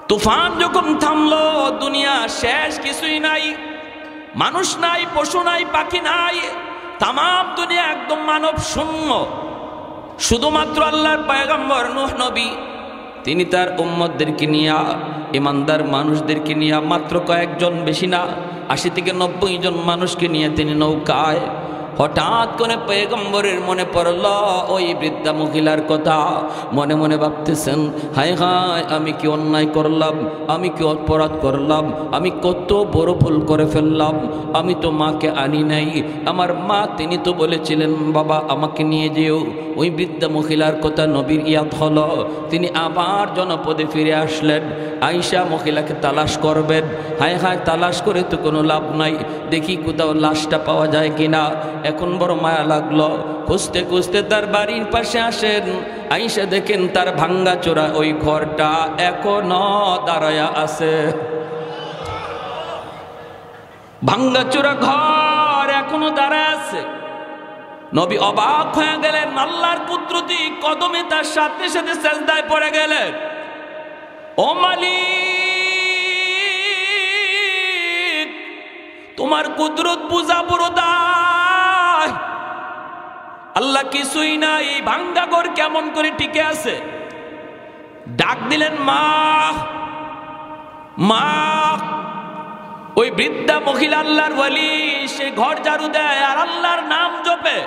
তুফান যখন থামলো, দুনিয়া শেষ, কিছুই নাই, মানুষ নাই, পশু নাই, পাখি নাই, তামাম দুনিয়া একদম মানব শূন্য। শুধুমাত্র আল্লাহর পয়গম্বর নূহ নবী, তিনি তার উম্মতদেরকে নিয়ে, ইমানদার মানুষদেরকে নিয়ে, মাত্র কয়েকজন, বেশি না, 80 থেকে 90 জন মানুষকে নিয়ে তিনি নৌকায়। হঠাৎ করে পয়গম্বরের মনে পড়ল ওই বৃদ্ধা মহিলার কথা। মনে মনে ভাবতেছেন, হায় হায়, আমি কি অন্যায় করলাম, আমি কি অপরাধ করলাম, আমি কত বড় ভুল করে ফেললাম। আমি তো মাকে আনি নাই, আমার মা তিনি তো বলেছিলেন বাবা আমাকে নিয়ে যেও। ওই বৃদ্ধা মহিলার কথা নবীর ইয়াদ হলো। তিনি আবার জনপদে ফিরে আসলেন, আয়েশা মহিলাকে তালাশ করবেন। হায় হায়, তালাশ করে তো কোনো লাভ নাই, দেখি কোথাও লাশটা পাওয়া যায় কিনা। এখন বড় মায়া লাগলো, খুঁজতে খুঁজতে তার বাড়ির পাশে আসেন। আয়েশা দেখেন তার ভাঙ্গা চোরা ওই ঘরটা এখনো দাঁড়ায়া আছে। ভাঙ্গা চোরা ঘর এখনো দাঁড়ায় আছে। নবী অবাক হয়ে গেলেন, আল্লাহর কুদরতি কদমে তার সাথে সাথে সেজদায় পড়ে গেলেন। ও মালিক, তোমার কুদরত বুঝা বড় দায়। আল্লাহ কিছুই নাই, ভাঙ্গা ঘর কেমন করে টিকে আছে। ডাক দিলেন মা, মা। ওই বৃদ্ধা মহিলা আল্লাহর ওয়ালি, সে ঘর ঝাড়ু দেয় আর আল্লাহর নাম জপে।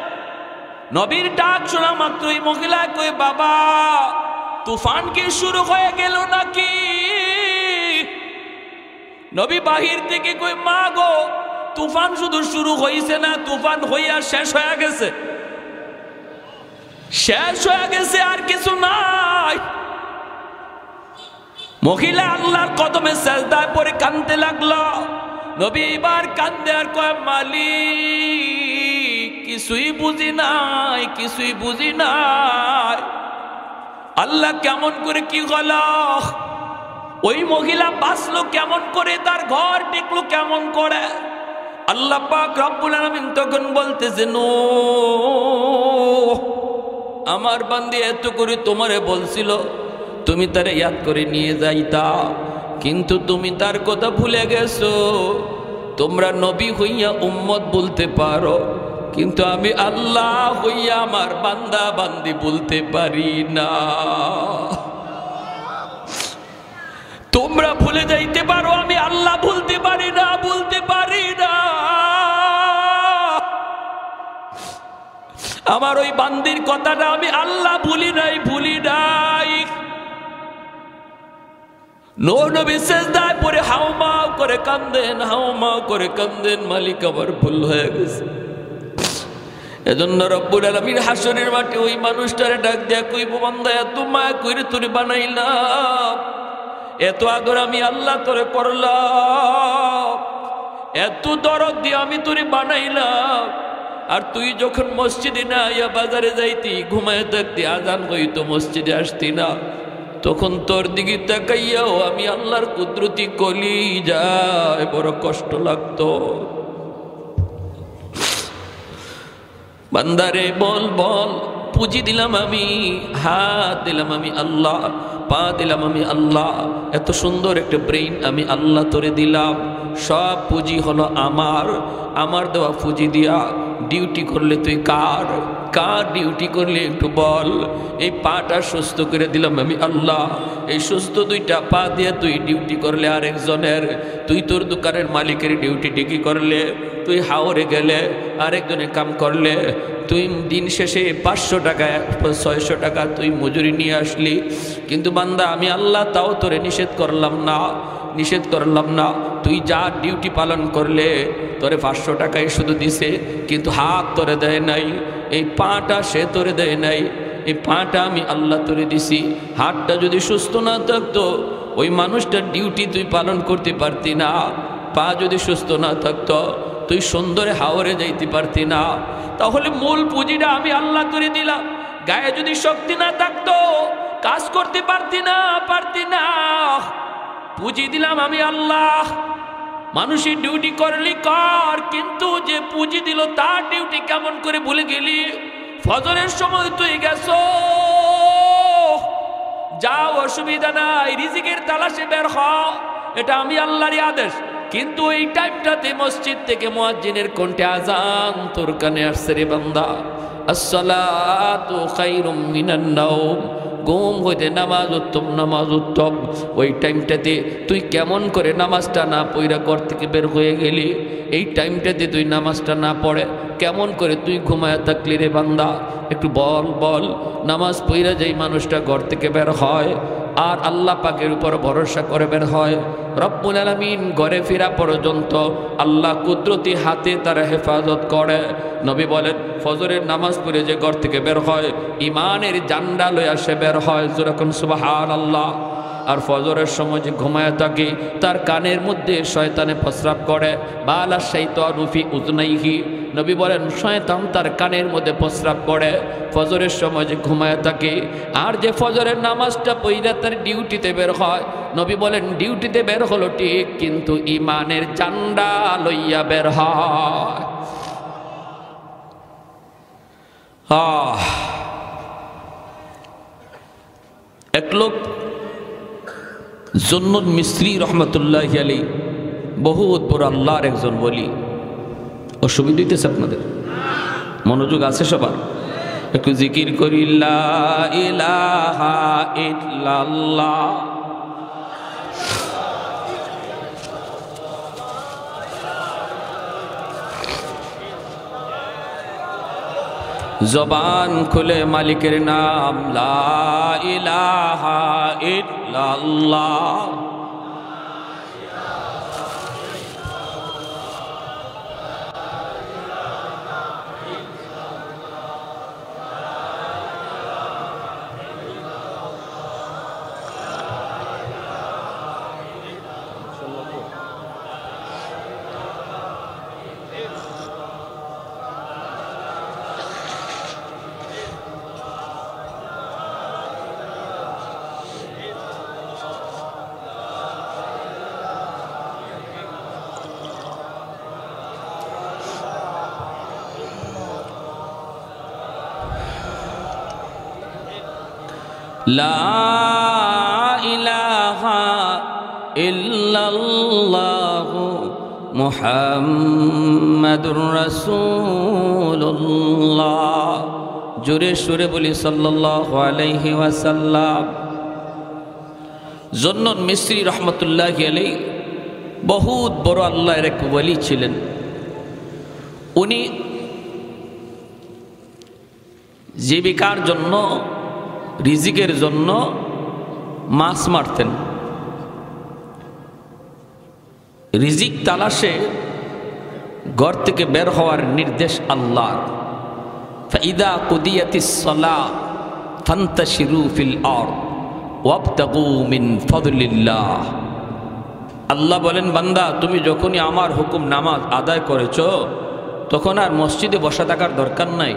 নবীর ডাক শোনা মাত্রই মহিলা কই, বাবা তুফান কি শুরু হয়ে গেল নাকি? নবী বাহির থেকে কই, মা গো, তুফান শুধু শুরু হইছে না, তুফান হইয়া শেষ হয়ে গেছে, শেষ হয়ে গেছে, আর কিছু নাই। মহিলা আল্লাহর কদমে সেজদায় পড়ে কাঁদতে লাগলো। নবী এবার কান্দে আর কয়, মালিক কিছুই বুঝি নাই, কিছুই বুঝি নাই। আল্লাহ কেমন করে কি হলো? ওই মহিলা বাঁচলো কেমন করে, তার ঘর টিকলো কেমন করে? আল্লাহ পাক রব্বুল আলামিন তখন বলতেছে, নূহ, আমার বান্দি এত করে তোমারে বলছিল তুমি তারে ইয়াদ করে নিয়ে যাইতা, কিন্তু তুমি তার কথা ভুলে গেছো। তোমরা নবী হইয়া উম্মত বলতে পারো, কিন্তু আমি আল্লাহ হইয়া আমার বান্দা বান্দি বলতে পারি না। তোমরা ভুলে যাইতে পারো, আমি আল্লাহ ভুলতে পারি না, বলতে পারি না। আমার ওই বান্দির কথাটা আমি আল্লাহ ভুলি নাই, ভুলি নাই। নূহ নবী সেজদায় পড়ে হাউমাউ করে কান্দেন, হাউমাউ করে কান্দেন, মালিক আমার ভুল হয়ে গেছে। এজন্য রব্বুল আলামিন হাসরের মাঠে ওই মানুষটারে ডাক দেয়া কইব, বান্দা এত মায়া কইরে তোরে বানাইলাম, এত আদর আমি আল্লাহ তোরে করলাম, এত দরদ দিয়ে আমি তোরে বানাইলাম, আর তুই যখন মসজিদে না আইয়া বাজারে যাইতি, ঘুমায় থাকতি, আজান হইতো, মসজিদে আসতি না, তখন তোর দিকে তাকাইয়াও আমি আল্লাহর কুদরতি কলি যায় বড় কষ্ট লাগতো। বান্দারে বল বল, পুঁজি দিলাম আমি, হাত দিলাম আমি আল্লাহ, পা দিলাম আমি আল্লাহ, এত সুন্দর একটা ব্রেইন আমি আল্লাহ তোরে দিলাম, সব পুঁজি হলো আমার। আমার দেওয়া পুঁজি দিয়া ডিউটি করলে তুই কার কার ডিউটি করলে একটু বল। এই পাটা সুস্থ করে দিলাম আমি আল্লাহ, এই সুস্থ দুইটা পা দিয়ে তুই ডিউটি করলে আরেকজনের, তুই তোর দোকানের মালিকের ডিউটি ঠিকই করলে, তুই হাওরে গেলে আরেকজনে কাম করলে, তুই দিন শেষে 500 টাকা 600 টাকা তুই মজুরি নিয়ে আসলি, কিন্তু বান্দা আমি আল্লাহ তাও তোরে নিষেধ করলাম না, নিষেধ করলাম না। তুই যা ডিউটি পালন করলে তোরে 500 টাকাই শুধু দিছে, কিন্তু হাত তোরে দেয় নাই, এই পাটা সে তোরে দেয় নাই, এই পাটা আমি আল্লাহ তোরে দিছি। হাতটা যদি সুস্থ না থাকতো ওই মানুষটার ডিউটি তুই পালন করতে পারতি না, পা যদি সুস্থ না থাকতো তুই সুন্দরে হাওরে যাইতে পারতি না। তাহলে মূল পুঁজিটা আমি আল্লাহ করে দিলাম। গায়ে যদি শক্তি না থাকতো কাজ করতে পারতি না, পারতি না। পুঁজি দিলাম আমি আল্লাহ। মানুষের ডিউটি করলি কর, কিন্তু যে পুঁজি দিল তার ডিউটি কেমন করে ভুলে গেলি? ফজরের সময় তুই গেছো, যাও, অসুবিধা নাই, রিজিকের তালাশে বের হও, এটা আমি আল্লাহরই আদেশ। কিন্তু এই টাইমটাতে মসজিদ থেকে মুয়াজ্জিনের কণ্ঠে আজান তোর কানে আসছে রে বান্দা, আসসালাতু খায়রুম মিনান নাওম, ঘুম হইতে নামাজ উত্তম, নামাজ উত্তম। ওই টাইমটাতে তুই কেমন করে নামাজটা না পড়া ঘর থেকে বের হয়ে গেলি? এই টাইমটাতে তুই নামাজটা না পড়ে কেমন করে তুই ঘুমায় থাকলি রে বান্দা? একটু বল বল। নামাজ পড়া যেই মানুষটা ঘর থেকে বের হয় আর আল্লাহ পাকের উপর ভরসা করে বের হয়, রব্বুল আলামিন ঘরে ফেরা পর্যন্ত আল্লাহ কুদরতি হাতে তার হেফাজত করে। নবী বলেন, ফজরের নামাজ পড়ে যে ঘর থেকে বের হয় ইমানের জান্ডা লইয়া সে বের হয়, যেরকম সুবহানাল্লাহ। আর ফজরের সময় যে ঘুমায় থাকে তার কানের মধ্যে শয়তানে প্রস্রাব করে, বালা শাইতানু ফি উযনাইহি, নবী বলেন শয়তান তার কানের মধ্যে প্রস্রাব করে ফজরের সময় যে ঘুমায় থাকে। আর যে ফজরের নামাজটা পড়া তার ডিউটিতে বের হয়, নবী বলেন ডিউটিতে বের হলো ঠিক, কিন্তু ইমানের জান্ডা লইয়া বের হয়। এক লোক জুন্নুন মিসরি রহমতুল্লাহি আলাইহি, বহুত বড় আল্লাহর একজন বলি। অসুবিধা হইতেছে আপনাদের? মনোযোগ আছে সবার? একটু জিকির করি, লা ইলাহা ইল্লাল্লাহ। জবান খুলে মালিকের নাম, লা ইলাহা ইল্লাল্লাহ। লা ইলাহা ইল্লাল্লাহু মুহাম্মাদুর রাসূলুল্লাহ। জোরে সুরে বলি সাল্লাল্লাহু আলাইহি ওয়াসাল্লাম। জুন্নুন মিসরি রহমতুল্লাহি আলাইহি বহুত বড় আল্লাহর এক ওলি ছিলেন। উনি জীবিকার জন্য, রিজিকের জন্য মাছ মারতেন। রিজিক তালাশে ঘর থেকে বের হওয়ার নির্দেশ আল্লাহর। ফাইদা কুদিয়াতিস সালাহ ফান্তাশিরু ফিল আরদ ওয়াবতাগু মিন ফাদলিল্লাহ। আল্লাহ বলেন, বান্দা তুমি যখনই আমার হুকুম নামাজ আদায় করেছো তখন আর মসজিদে বসা থাকার দরকার নাই।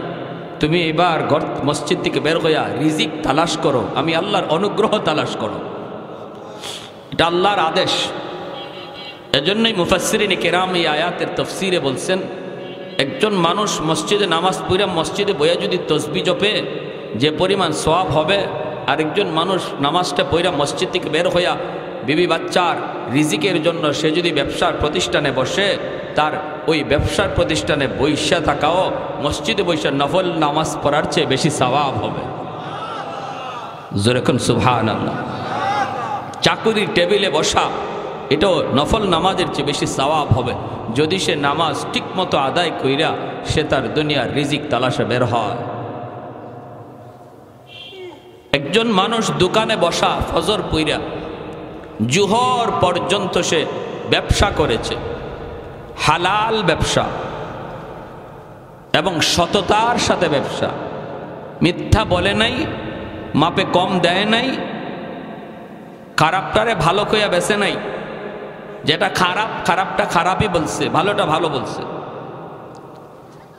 তুমি এবার ঘর মসজিদ থেকে বের হইয়া রিজিক তালাশ করো, আমি আল্লাহর অনুগ্রহ তালাশ করো। এটা আল্লাহর আদেশ। এজন্যই মুফাসসিরিনে কেরাম এই আয়াতের তাফসীরে বলছেন, একজন মানুষ মসজিদে নামাজ পড়ে মসজিদে বইয়া যদি তসবিহ জপে যে পরিমাণ সওয়াব হবে, আরেকজন মানুষ নামাজটা পড়ে মসজিদ থেকে বের হইয়া বিবি বাচ্চার রিজিকের জন্য সে যদি ব্যবসার প্রতিষ্ঠানে বসে, তার ওই ব্যবসার প্রতিষ্ঠানে বৈশা থাকাও মসজিদে বৈশা নফল নামাজ পড়ার চেয়ে বেশি সওয়াব হবে। যেরকম সুবহানাল্লাহ। চাকুরির টেবিলে বসা এটাও নফল নামাজের চেয়ে বেশি সওয়াব হবে যদি সে নামাজ ঠিক মতো আদায় কইরা সে তার দুনিয়ার রিজিক তালাশে বের হয়। একজন মানুষ দোকানে বসা ফজর পইরা জুহর পর্যন্ত সে ব্যবসা করেছে, হালাল ব্যবসা এবং সততার সাথে ব্যবসা, মিথ্যা বলে নাই, মাপে কম দেয় নাই, খারাপটারে ভালো কইয়া বেছে নাই, যেটা খারাপ খারাপটা খারাপই বলছে, ভালোটা ভালো বলছে।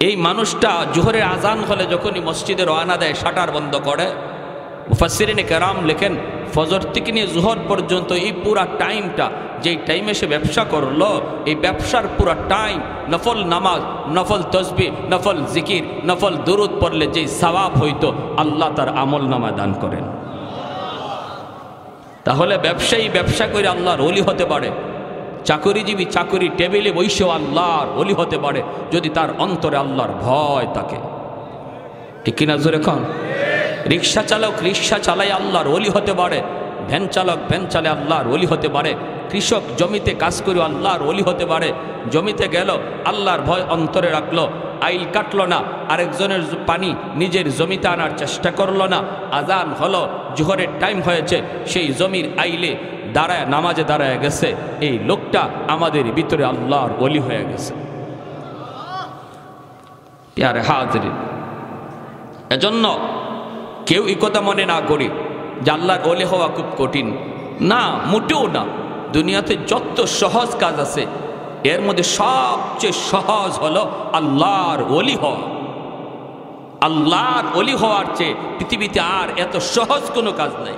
এই মানুষটা জোহরের আজান হলে যখনই মসজিদে রওনা দেয় শাটার বন্ধ করে। মুফাসসিরিনে কেরাম লেখেন, ফজর থেকে নিয়ে জোহর পর্যন্ত এই পুরা টাইমটা যেই টাইমে সে ব্যবসা করলো, এই ব্যবসার পুরা টাইম নফল নামাজ, নফল তসবিহ, নফল জিকির, নফল দুরুদ পড়লে যেই সওয়াব হইতো আল্লাহ তার আমল নামা দান করেন। তাহলে ব্যবসায়ী ব্যবসা করে আল্লাহর ওলি হতে পারে, চাকরিজীবী চাকরি টেবিলে বসেও আল্লাহর ওলি হতে পারে যদি তার অন্তরে আল্লাহর ভয় থাকে। ঠিক কিনা জোরে কন? রিক্সা চালক রিক্সা চালায় আল্লাহর ওলি হতে পারে, ভ্যান চালক ভ্যান চালায় আল্লাহর ওলি হতে পারে, কৃষক জমিতে কাজ করে আল্লাহর ওলি হতে পারে। জমিতে গেল আল্লাহর ভয় অন্তরে রাখলো, আইল কাটলো না, আরেকজনের পানি নিজের জমিতে আনার চেষ্টা করলো না। আজান হলো, জোহরের টাইম হয়েছে, সেই জমির আইলে দাঁড়ায় নামাজে দাঁড়ায় গেছে, এই লোকটা আমাদের ভিতরে আল্লাহর ওলি হয়ে গেছে। প্যারে হাজরিন, এজন্য কেউ এই কথা মনে না করি যে আল্লাহর ওলি হওয়া খুব কঠিন, না, মোটেও না। দুনিয়াতে যত সহজ কাজ আছে এর মধ্যে সবচেয়ে সহজ হলো আল্লাহর ওলি হওয়া। আল্লাহর ওলি হওয়ার চেয়ে পৃথিবীতে আর এত সহজ কোনো কাজ নাই,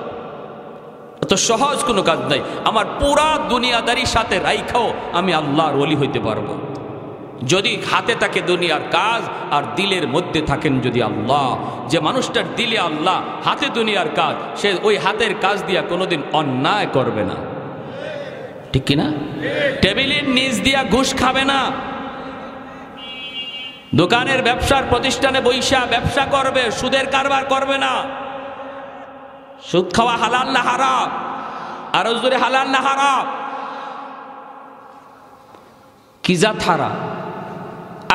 এত সহজ কোনো কাজ নাই। আমার পুরা দুনিয়াদারির সাথে রাইখাও আমি আল্লাহর ওলি হইতে পারবো যদি হাতে থাকে দুনিয়ার কাজ আর দিলের মধ্যে থাকেন যদি আল্লাহ। যে মানুষটার দিলে আল্লাহ, হাতে দুনিয়ার কাজ, সে ওই হাতের কাজ দিয়া কোনোদিন অন্যায় করবে না। ঠিক কিনা? টেবিলের নিচ দিয়া ঘুষ খাবে না, দোকানের ব্যবসার প্রতিষ্ঠানে বৈশা ব্যবসা করবে, সুদের কারবার করবে না। সুদ খাওয়া হালাল না হারাম? আরো জোরে হালাল না হারাম? কি জাত হারাম?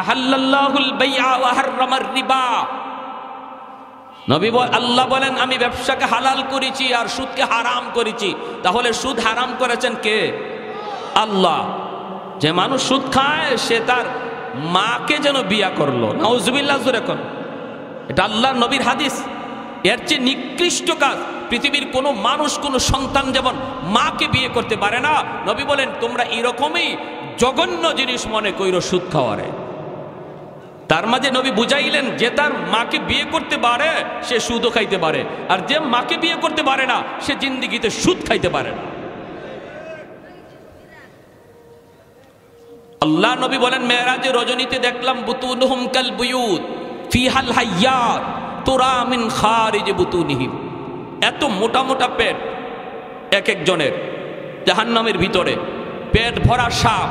আহাল্লাল্লাহুল বাইআ ওয়া হাররামার রিবা। নবী আল্লাহ বলেন আমি ব্যবসাকে হালাল করেছি আর সুদকে হারাম করেছি। তাহলে সুদ হারাম করেছেন কে? আল্লাহ। যে মানুষ সুদ খায় সে তার মাকে যেন বিয়া করলো, নাউজুবিল্লাহ জোরে কর। এটা আল্লাহর নবীর হাদিস। এর চেয়ে নিকৃষ্ট কাজ পৃথিবীর কোনো মানুষ, কোনো সন্তান যেমন মাকে বিয়ে করতে পারে না, নবী বলেন তোমরা এরকমই জঘন্য জিনিস মনে কইরো সুদ খাওয়ারে। তার মাঝে নবী বুঝাইলেন যে তার মাকে বিয়ে করতে পারে সে সুদও খাইতে পারে, আর যে মাকে বিয়ে করতে পারে না সে জিন্দিগিতে সুদ খাইতে পারে না। আল্লাহ নবী বলেন মেরাজে রজনীতে দেখলাম বুতুনহুম কাল বুয়ুত ফিহাল হাইয়াত তুরা মিন খারিজ বুতুনিহিম। এত মোটা মোটা পেট এক একজনের, জাহান্নামের ভিতরে পেট ভরা সাপ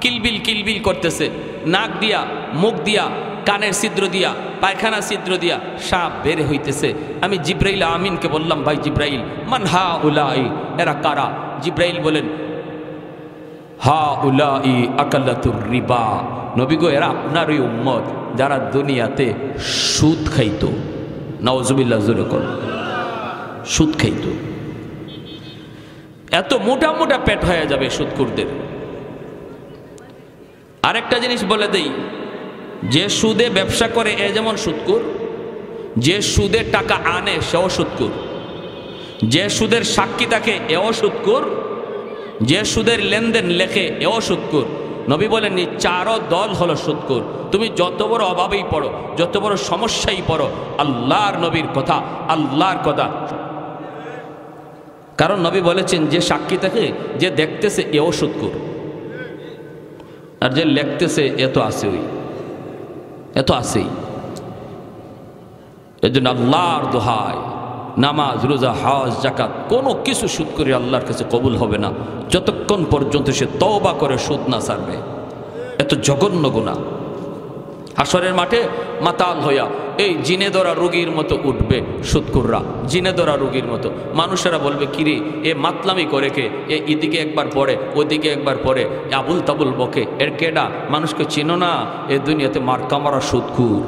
কিলবিল কিলবিল করতেছে, নাক দিয়া, মুখ দিয়া, কানের ছিদ্র দিয়া, পায়খানা ছিদ্র দিয়া সাপ বের হইতেছে। আমি জিব্রাইল আমিনকে বললাম ভাই জিব্রাইল মান হা উলাই, এরা কারা? জিব্রাইল বলেন হা উলাই আকালাতুর রিবা। নবী গো এরা আপনার ওই উম্মত যারা দুনিয়াতে সুদ খাইতো। নাউজুবিল্লাহ জোরে কর, সুদ খাইতো। এত মোটা মোটা পেট হয়ে যাবে সুদখোরদের। আরেকটা জিনিস বলে দেই, যে সুদে ব্যবসা করে এ যেমন সুদখোর, যে সুদের টাকা আনে সেও সুদখোর, যে সুদের সাক্ষী থাকে এও সুদখোর, যে সুদের লেনদেন লেখে এও সুদখোর। নবী বলেন এই চারো দল হলো সুদখোর। তুমি যত বড় অভাবেই পড়ো, যত বড় সমস্যাই পড়ো, আল্লাহর নবীর কথা, আল্লাহর কথা। কারণ নবী বলেছেন যে সাক্ষী থাকে, যে দেখতেছে এও সুদখোর, আর যে লেখতেছে এ তো আছে, ওই এ তো আছেই। এর জন্য আল্লাহর দোহাই, নামাজ রোজা হজ জাকাত কোনো কিছু সুদ করে আল্লাহর কাছে কবুল হবে না যতক্ষণ পর্যন্ত সে তওবা করে সুদ না ছাড়বে। এত জঘন্য গুনাহ। হাসরের মাঠে মাতাল হইয়া এই জিনে ধরা রোগীর মতো উঠবে সুদখোররা, জিনে ধরা রোগীর মতো। মানুষেরা বলবে কিরে এ মাতলামি করে কে, এ এদিকে একবার পড়ে ওদিকে একবার পড়ে, আবুল তাবুল বকে, এর কেডা? মানুষকে চিনো না? এ দুনিয়াতে মার্কা মারা সুদখোর।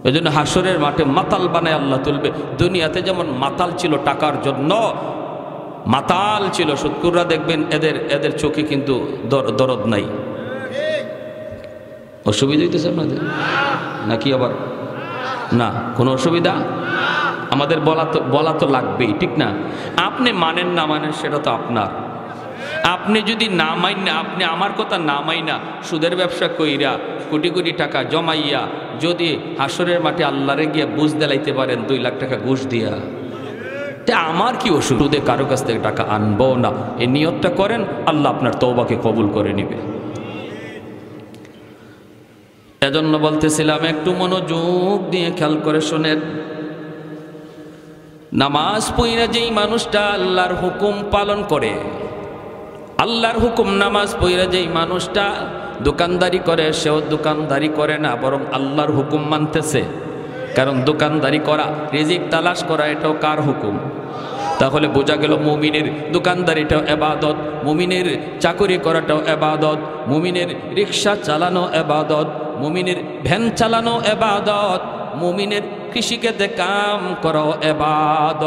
এই জন্য হাসরের মাঠে মাতাল বানায় আল্লাহ তুলবে। দুনিয়াতে যেমন মাতাল ছিল টাকার জন্য, মাতাল ছিল সুদখোররা, দেখবেন এদের এদের চোখে কিন্তু দরদ নাই। অসুবিধা হইতেছে আপনাদের নাকি? আবার না, কোনো অসুবিধা? আমাদের বলা তো লাগবেই, ঠিক না? আপনি মানেন না মানেন সেটা তো আপনার। আপনি যদি না মাইনা, আপনি আমার কথা না মাইনা সুদের ব্যবসা কইরা কোটি কোটি টাকা জমাইয়া যদি হাসরের মাঠে আল্লাহরে গিয়ে বুঝ দেলাইতে পারেন 2 লাখ টাকা ঘুষ দিয়া, তা আমার কি অসুবিধে? কারো কাছ থেকে টাকা আনবো না, এই নিয়তটা করেন, আল্লাহ আপনার তওবাকে কবুল করে নিবে। এজন্য বলতেছিলাম একটু মনোযোগ দিয়ে খেয়াল করে শোনেন। নামাজ পড়ে যেই মানুষটা আল্লাহর হুকুম পালন করে, আল্লাহর হুকুম নামাজ পড়ে যেই মানুষটা দোকানদারি করে, সেও দোকানদারি করে না, বরং আল্লাহর হুকুম মানতেছে। কারণ দোকানদারি করা, রিজিক তালাশ করা, এটাও কার হুকুম? তাহলে বোঝা গেল মুমিনের দোকানদারিটাও ইবাদত, মুমিনের চাকরি করাটাও ইবাদত, মুমিনের রিক্সা চালানো ইবাদত, মুমিনের ভ্যান চালানো ইবাদত, মুমিনের কৃষিক্ষেত্রে কাম করাও ইবাদত।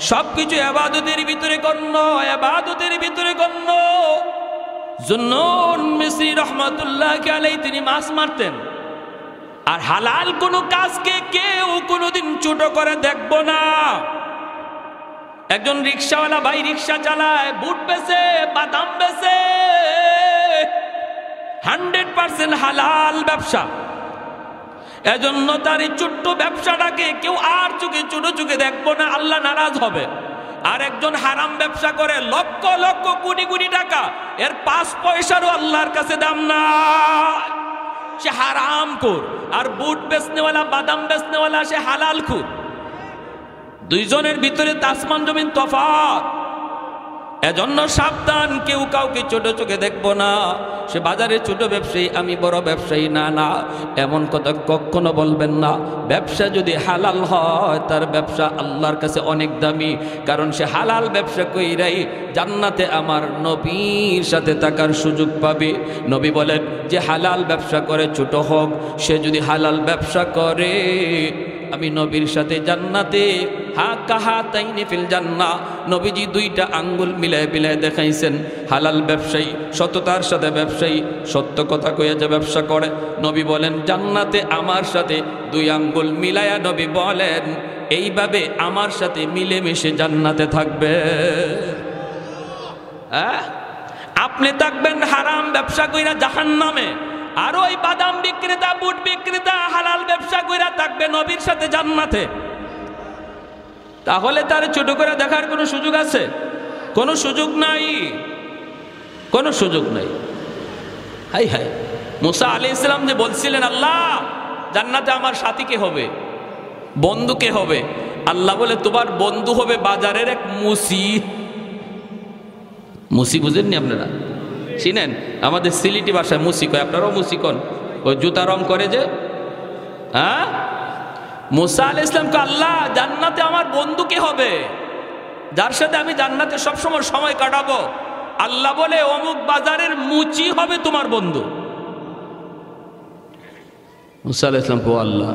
সবকিছু ইবাদতের ভিতরে গণ্য, ইবাদতের ভিতরে গণ্য। জুন্নুন মিসরি রহমাতুল্লাহ আলাইহি তিনি মাছ মারতেন, আর হালাল কোনো কাজকে কেউ কোনোদিন ছোট করে দেখব না। একজন রিক্সাওয়ালা ভাই রিক্সা চালায়, বুট বেচে, বাদাম বেচে, 100% হালাল ব্যবসা। এজন্য তার এই ছোট্ট ব্যবসাটাকে কেউ আর চোখে ছোট চোখে দেখবো না, আল্লাহ নারাজ হবে। আর একজন হারাম ব্যবসা করে লক্ষ লক্ষ কোটি কোটি টাকা, এর 5 পয়সারও আল্লাহর কাছে দাম না, সে হারাম খুর। আর বুট বেচনেওয়ালা, বাদাম বেচনেওয়ালা, সে হালাল খুর। দুইজনের ভিতরে আসমান জমিন তফাৎ। এজন্য সাবধান, কেউ কাউকে ছোট চোখে দেখবো না। সে বাজারে ছোট ব্যবসায়ী, আমি বড় ব্যবসায়ী, না না, এমন কথা কখনো বলবেন না। ব্যবসা যদি হালাল হয়, তার ব্যবসা আল্লাহর কাছে অনেক দামি, কারণ সে হালাল ব্যবসা কইরাই জান্নাতে আমার নবীর সাথে থাকার সুযোগ পাবে। নবী বলেন যে হালাল ব্যবসা করে, ছোট হোক, সে যদি হালাল ব্যবসা করে, আমি নবীর সাথে জান্নাতে হাতাইনি ফিল জান্নাহ। নবীজি 2টা আঙ্গুল মিলায় মিলায় দেখাইছেন। হালাল ব্যবসায়ী, সততার সাথে ব্যবসায়ী, সত্য কথা কইয়া যে ব্যবসা করে, নবী বলেন জান্নাতে আমার সাথে 2 আঙ্গুল মিলায়া, নবী বলেন এইভাবে আমার সাথে মিলেমিশে জান্নাতে থাকবে। আপনি থাকবেন হারাম ব্যবসা কইরা জাহান্নামে, আর ওই বাদাম বিক্রেতা, বুট বিক্রেতা হালাল ব্যবসা কইরা থাকবে নবীর সাথে জান্নাতে। তাহলে তার ছোট করে দেখার কোনো সুযোগ আছে? কোনো সুযোগ নাই, কোনো সুযোগ নাই। হাই হাই, মুসা আলাইহিস সালাম যে বলছিলেন আল্লাহ জান্নাতে আমার সাথী কে হবে, বন্ধু কে হবে? আল্লাহ বলে তোমার বন্ধু হবে বাজারের এক মুসি। মুসি বুঝেননি আপনারা? চিনেন? আমাদের সিলেটি ভাষায় মুসি কয়, আপনারাও মুসি কন। ওই জুতা রং করে যে, হ্যাঁ। মুসা আলাইহিস সালামকে আল্লাহ জান্নাতে আমার বন্ধু কে হবে, যার সাথে আমি জান্নাতে সবসময় সময় কাটাবো? আল্লাহ বলে অমুক বাজারের মুচি হবে তোমার বন্ধু। মুসা আলাইহিস সালাম কো আল্লাহ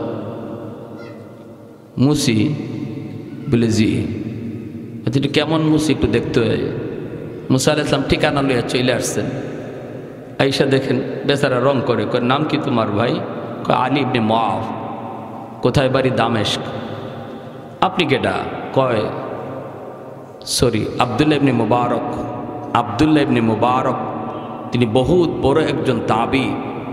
মুসি? বলে জি। এটা কেমন মুসি একটু দেখতে হয়। মুসা আলাইহিস সালাম ঠিকানা লইয়া চলে আসছেন। আইসা দেখেন বেচারা রং করে, নাম কি তোমার ভাই? আলী ইবনে মুআফ। কোথায় বাড়ি? দামেস্ক। আপনি কেডা? কয় সরি আব্দুল্লাহ ইবনে মুবারক। আব্দুল্লাহ ইবনে মুবারক তিনি বহুত বড় একজন তাবি,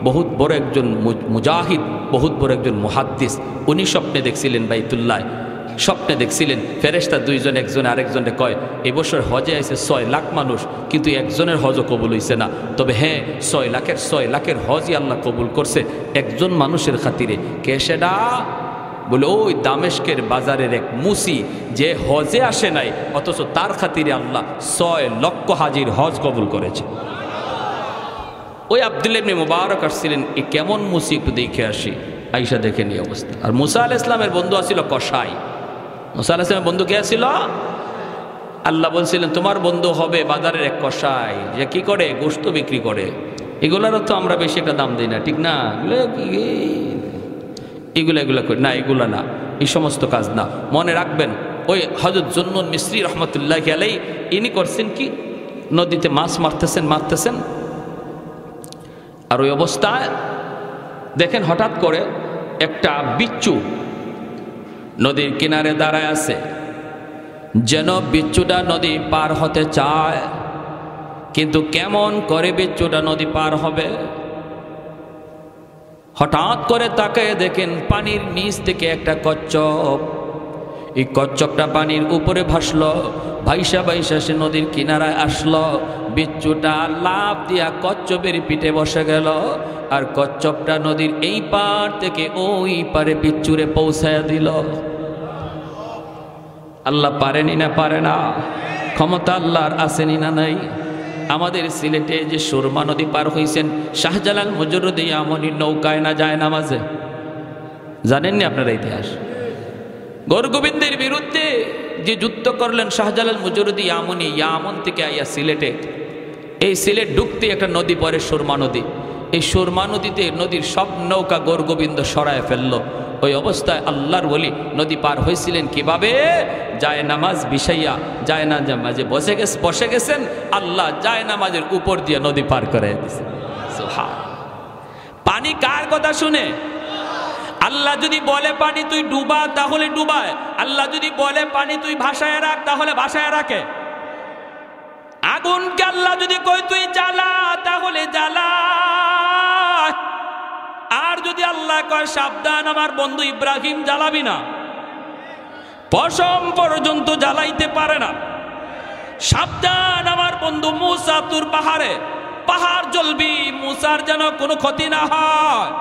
বহুত বড় একজন মুজাহিদ, বহুত বড় একজন মুহাদ্দিস। উনি স্বপ্নে দেখছিলেন বাইতুল্লাহ, স্বপ্নে দেখছিলেন ফেরেশতা 2 জন, একজন আরেকজনে কয় এবছর হজে আছে 6 লাখ মানুষ, কিন্তু একজনের হজও কবুল হইছে না। তবে হ্যাঁ 6 লাখের হজই আল্লাহ কবুল করছে একজন মানুষের খাতিরে। কে সেটা? বলে ওই দামেস্কের বাজারের এক মুসি, যে হজে আসে নাই অথচ তার খাতিরে আল্লাহ 6 লক্ষ হাজির হজ কবুল করেছে। ওই আব্দুল্লাহ ইবনে মুবারক আসছিলেন, এ কেমন মুসি একটু দেখে আসি। আইসা দেখেন এই অবস্থা। আর মুসা আলাইহিস সালামের বন্ধু আছিল কসাই। মুসা আলাইহিস সালামের বন্ধু কে ছিল? আল্লাহ বলছিলেন তোমার বন্ধু হবে বাজারের এক কসাই, যে কি করে? গোশত বিক্রি করে। এগুলারও তো আমরা বেশি একটা দাম দিই না, ঠিক না? এগুলা করি না, এগুলা না, এই সমস্ত কাজ না। মনে রাখবেন ওই হযরত জুন্নুন মিসরি রহমতুল্লাহি আলাইহি ইনি করছেন কি, নদীতে মাছ মারতেছেন। আর ওই অবস্থায় দেখেন হঠাৎ করে একটা বিচ্ছু নদীর কিনারে দাঁড়ায় আছে, যেন বিচ্ছুটা নদী পার হতে চায়, কিন্তু কেমন করে বিচ্ছুটা নদী পার হবে? হঠাৎ করে তাকায় দেখেন পানির নিচ থেকে একটা কচ্ছপ, এই কচ্ছপটা পানির উপরে ভাসলো, ভাইসা সে নদীর কিনারায় আসলো। বিচ্ছুটা লাফ দিয়া কচ্ছপের পিঠে বসে গেল, আর কচ্ছপটা নদীর এই পার থেকে ওই পারে বিচ্ছুরে পৌঁছায় দিল। আল্লাহ পারেনি না পারে না? ক্ষমতা আল্লাহর আসেনি না নাই? আমাদের সিলেটে যে সুরমা নদী পার হয়েছেন শাহজালাল মুজরুদ্দিন ইয়ামনির নৌকায় না যায় নামাজে, জানেননি আপনারা ইতিহাস? গৌরগোবিন্দের বিরুদ্ধে যে যুদ্ধ করলেন শাহজালাল মুজরুদ্দিন ইয়ামনি, ইয়ামন থেকে আইয়া সিলেটে, এই সিলেট ঢুকতে একটা নদী পড়ে সুরমা নদী। এই সুরমা নদীতে নদীর সব নৌকা গৌরগোবিন্দ সরায় ফেললো। ওই অবস্থায় আল্লাহর ওলি নদী পার হয়েছিলেন কিভাবে? যায় নামাজ বিছাইয়া যায় না মাঝে বসে গেছেন, আল্লাহ যায় নামাজের উপর দিয়ে নদী পার করে দিয়েছেন। পানি কার কথা শুনে? আল্লাহ যদি বলে পানি তুই ডুবা তাহলে ডুবায়, আল্লাহ যদি বলে পানি তুই ভাসায় রাখ তাহলে ভাসায় রাখে। আগুনকে আল্লাহ যদি কয় তুই জ্বালা তাহলে জ্বালা, আর যদি আল্লাহ কয় সাবধান আমার বন্ধু ইব্রাহিম জ্বালাবি না, পশম পর্যন্ত জ্বালাইতে পারে না, সাবধান আমার বন্ধু মুসা তোর পাহাড় জ্বলবি, মুসার যেন কোনো ক্ষতি না হয়,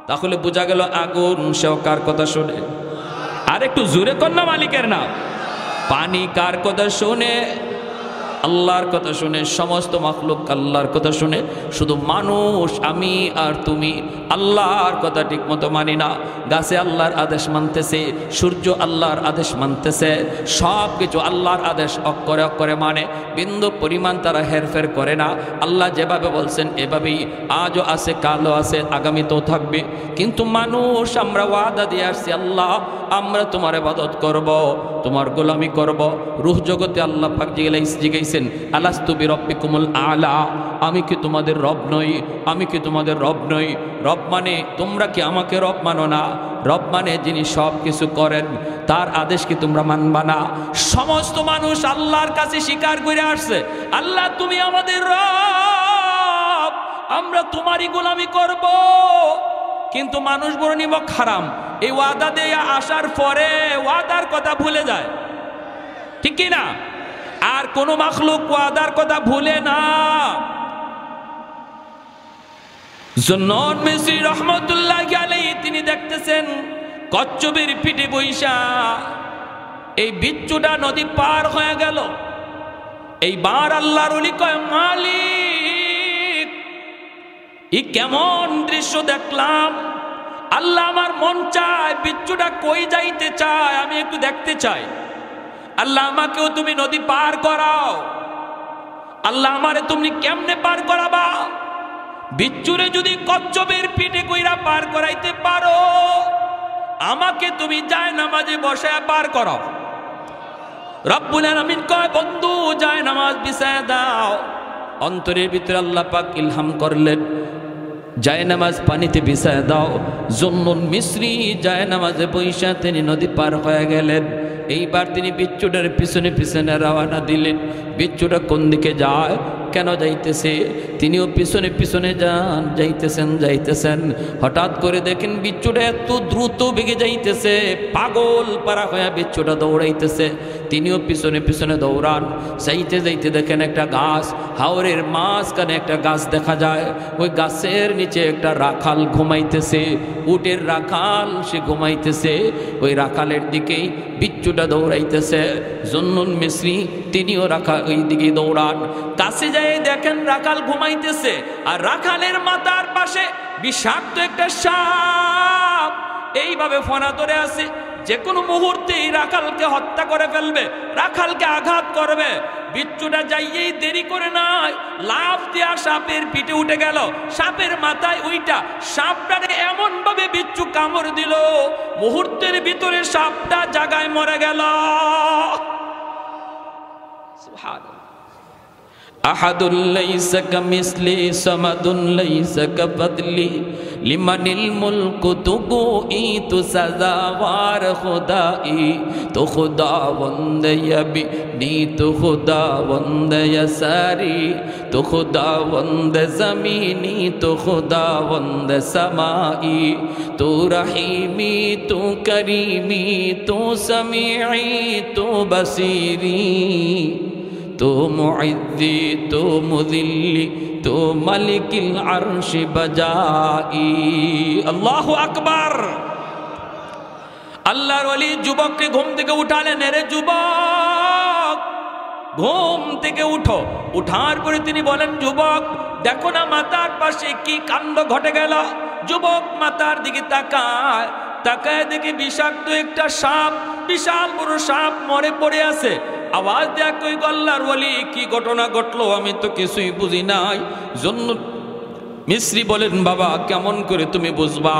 তাহলে বোঝা গেল আগুন সেও কার কথা শুনে? আর একটু জোরে কন্যা মালিকের নাম। পানি কার কথা শুনে? আল্লাহর কথা শুনে। সমস্ত মাখলুক আল্লাহর কথা শুনে। শুধু মানুষ আমি আর তুমি আল্লাহর কথা ঠিক মতো মানি না। গাছে আল্লাহর আদেশ মানতেছে, সূর্য আল্লাহর আদেশ মানতেছে, সব কিছু আল্লাহর আদেশ অক্ষরে অক্ষরে মানে, বিন্দু পরিমাণ তারা হেরফের করে না। আল্লাহ যেভাবে বলছেন এভাবেই আজও আছে, কালও আছে, আগামীতেও থাকবে। কিন্তু মানুষ আমরা ওয়াদা দিয়ে আসছি, আল্লাহ আমরা তোমার ইবাদত করব, তোমার গোলামি করব। রূহ জগতে আল্লাহ পাক জিজ্ঞাসেন আলাস্তু বিরব্বিকুমুল আলা, আমি কি তোমাদের রব নই? আমি কি তোমাদের রব নই? রব মানে তোমরা কি আমাকে রব মানো না? রব মানে যিনি সব কিছু করেন, তার আদেশ কি তোমরা মানবা না? সমস্ত মানুষ আল্লাহর কাছে স্বীকার করে আসছে, আল্লাহ তুমি আমাদের রব, আমরা তোমারই গোলামি করব। কিন্তু মানুষ বড় নিমক হারাম, এই ওয়াদা দিয়ে আসার পরে ওয়াদার কথা ভুলে যায়, ঠিক কি না? আর কোন মাখলুক ওয়াদার কথা ভুলে না। জুন্নুন মিসরি রহমাতুল্লাহি আলাইহি তিনি দেখতেছেন কচ্ছপের পিঠে বইসা এই বিচ্ছুটা নদী পার হয়ে গেল। এইবার আল্লাহর ওলি কয়, মালিক ই কেমন দৃশ্য দেখলাম, আল্লাহ আমার মন চায় বিচ্ছুটা কই যাইতে চায়, আমি একটু দেখতে চাই। আল্লাহ আমাকেও তুমি নদী পার করাও। আল্লাহ আমারে তুমি কেমনে পার করাবা? বিচ্ছুরে যদি কচ্ছপের পিঠে কইরা পার করাইতে পারো, আমাকে তুমি যায় নামাজে বসায় পার করো। রব্বুল আলামিন কয়, বন্ধু যায় নামাজ বিছায় দাও। অন্তরের ভিতরে আল্লাহ পাক ইলহাম করলেন, যায় নামাজ পানিতে বিছায় দাও। জুন্নুন মিসরি যায় নামাজে বৈশা তিনি নদী পার হয়ে গেলেন। এইবার তিনি বিচ্ছুটার পিছনে পিছনে রওনা দিলেন। বিচ্ছুটা কোন দিকে যায়, কেন যাইতেছে, তিনিও পিছনে পিছনে যাইতেছেন। হঠাৎ করে দেখেন বিচ্ছুটা এত দ্রুত বেগে যাইতেছে, পাগল পারা হয়ে বিচ্ছুটা দৌড়াইতেছে। তিনিও পিছনে পিছনে দৌড়ান। যাইতে দেখেন একটা গাছ, হাওরের মাঝখানে একটা গাছ দেখা যায়। ওই গাছের নিচে একটা রাখাল ঘুমাইতেছে, উটের রাখাল, সে ঘুমাইতেছে। ওই রাখালের দিকেই বিচ্ছুটা দৌড়াইতেছে। জুন্নুন মিসরি তিনিও ওই দিকে দৌড়ান। কাছে যায় দেখেন রাখাল ঘুমাইতেছে, আর রাখালের মাথার পাশে বিষাক্ত একটা সাপ এইভাবে ফনা ধরে আছে। যে কোনো মুহূর্তে রাখালকে হত্যা করে ফেলবে, রাখালকে আঘাত করবে। বিচ্ছুটা যাইয়েই দেরি করে নাই, লাফ দিয়া সাপের পিঠে উঠে গেল। সাপের মাথায় ওইটা সাপটারে এমন ভাবে বিচ্ছু কামড় দিল, মুহূর্তের ভিতরে সাপটা জায়গায় মরে গেল। সুবহানাল্লাহ। আহাদুল লাইসা কামিসলি সামাদুন লাইসা কাফাদলি লিমানিল মুলকু তুগুই তু সাজাওয়ার খুদাই তো খুদাবন্দ ইয়াবি নি তো খুদাবন্দ ইয়াসারি তো খুদাবন্দ জমিনি তো খুদাবন্দ সামাই তো রহিমি তো করিমি তো সামিঈ তো বসিরি তো মুইদ্দি তো মুযিল্লি তো মালিকিল আরশি বাজাই। আল্লাহু আকবার। আল্লাহর ওলি যুবককে ঘুম থেকে উঠালেন, এরে যুবক ঘুম থেকে উঠো। উঠার পরে তিনি বলেন, যুবক দেখো না মাথার পাশে কি কাণ্ড ঘটে গেল। যুবক মাথার দিকে তাকায়, তাকায় দেখে বিষাক্ত একটা সাপ, বিশাল বড় সাপ মরে পড়ে আছে। আওয়াজ দেখ কই আল্লাহর ওলি, কি ঘটনা ঘটলো আমি তো কিছুই বুঝি নাই। জন্য মিস্ত্রি বলেন, বাবা কেমন করে তুমি বুঝবা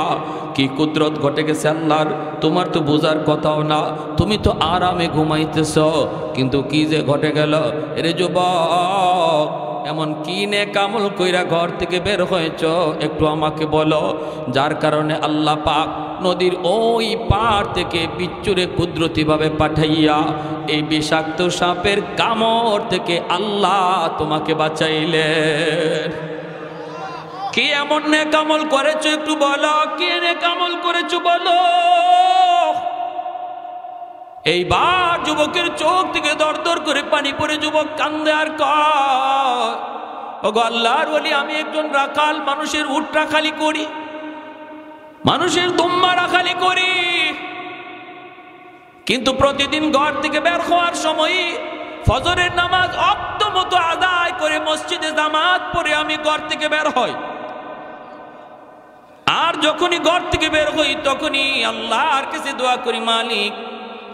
কি কুদরত ঘটে গেছে আল্লাহর, তোমার তো বোঝার কথাও না, তুমি তো আরামে ঘুমাইতেছ, কিন্তু কি যে ঘটে গেল। এরে যুবক এমন কি নেক আমল কইরা ঘর থেকে বের হয়েছ একটু আমাকে বলো, যার কারণে আল্লাহ পাক নদীর ওই পাড় থেকে বিচ্ছুরে কুদরতিভাবে পাঠাইয়া এই বিষাক্ত সাপের কামড় থেকে আল্লাহ তোমাকে বাঁচাইলেন। কি এমন নেক আমল করেছো একটু বলো, কি নেক আমল করেছো বলো। এইবার যুবকের চোখ থেকে দর দর করে পানি পড়ে যুবক কান্দে আর কয়, ওগো আল্লাহর ওলি আমি একজন রাখাল, মানুষের উট রাখালি করি, মানুষের দুম্বা রাখালি করি, কিন্তু প্রতিদিন ঘর থেকে বের হওয়ার সময় ফজরের নামাজ অক্ত মতো আদায় করে মসজিদে জামাত পড়ে আমি ঘর থেকে বের হই। আর যখনই ঘর থেকে বের হই তখনই আল্লাহর কাছে দোয়া করি, মালিক